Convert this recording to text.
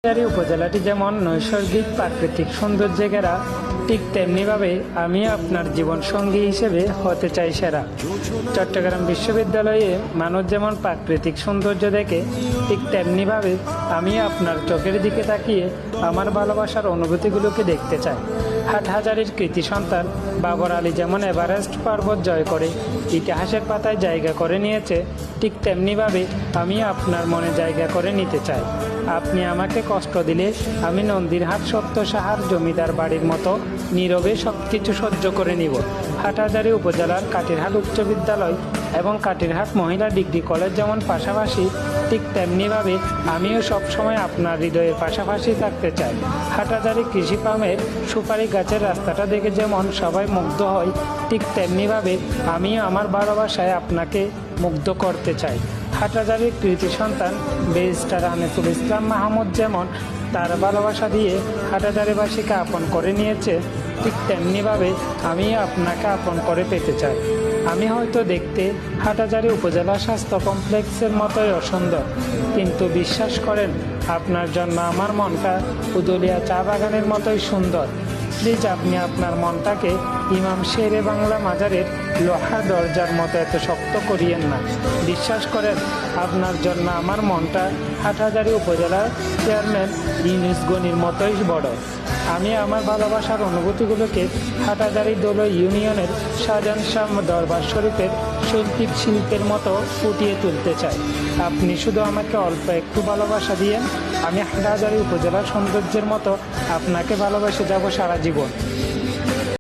হাটহাজারী উপজেলাটি যেমন নৈসর্গিক প্রাকৃতিক সৌন্দর্যে ঘেরা, ঠিক তেমনিভাবে আমি আপনার জীবনসঙ্গী হিসেবে হতে চাই সেরা। চট্টগ্রাম বিশ্ববিদ্যালয়ে মানুষ যেমন প্রাকৃতিক সৌন্দর্য দেখে, ঠিক তেমনিভাবে আমি আপনার চোখের দিকে তাকিয়ে আমার ভালোবাসার অনুভূতিগুলোকে দেখতে চাই। হাটহাজারীর কৃতি সন্তান বাবর আলী যেমন এভারেস্ট পর্বত জয় করে ইতিহাসের পাতায় জায়গা করে নিয়েছে, ঠিক তেমনিভাবে আমি আপনার মনে জায়গা করে নিতে চাই। আপনি আমাকে কষ্ট দিলে আমি নন্দীরহাট সত্য সাহার জমিদার বাড়ির মতো নীরবে সব কিছু সহ্য করে নিব। হাটহাজারী উপজেলার কাটিরহাট উচ্চ বিদ্যালয় এবং কাটিরহাট মহিলা ডিগ্রি কলেজ যেমন পাশাপাশি, ঠিক তেমনিভাবে আমিও সবসময় আপনার হৃদয়ের পাশাপাশি থাকতে চাই। হাটহাজারী কৃষি ফার্মের সুপারি গাছের রাস্তাটা দেখে যেমন সবাই মুগ্ধ হয়, ঠিক তেমনিভাবে আমিও আমার ভালোবাসায় আপনাকে মুগ্ধ করতে চাই। হাটহাজারীর কৃতি সন্তান ব্যারিস্টার আনিসুল ইসলাম মাহমুদ যেমন তার ভালোবাসা দিয়ে হাটহাজারীবাসীকে আপন করে নিয়েছে, ঠিক তেমনিভাবে আমি আপনাকে আপন করে পেতে চাই। আমি হয়তো দেখতে হাটহাজারী উপজেলা স্বাস্থ্য কমপ্লেক্সের মতোই অসুন্দর, কিন্তু বিশ্বাস করেন আপনার জন্য আমার মনটা উদুলিয়া চা বাগানের মতোই সুন্দর। প্লিজ আপনি আপনার মনটাকে ইমাম শেরে বাংলা মাজারের লোহার দরজার মতো এত শক্ত করিয়েন না। বিশ্বাস করেন আপনার জন্য আমার মনটা হাটহাজারী উপজেলার চেয়ারম্যান ইউনুস গনির মতোই বড়। আমি আমার ভালোবাসার অনুভূতিগুলোকে হাটহাজারী দোল ইউনিয়নের শাহজাহান শাহ দরবার শরীফের শৈল্পিক শিল্পের মতো ফুটিয়ে তুলতে চাই। আপনি শুধু আমাকে অল্প একটু ভালোবাসা দিয়েন, আমি হাটহাজারী উপজেলার সৌন্দর্যের মতো আপনাকে ভালোবেসে যাব সারা জীবন।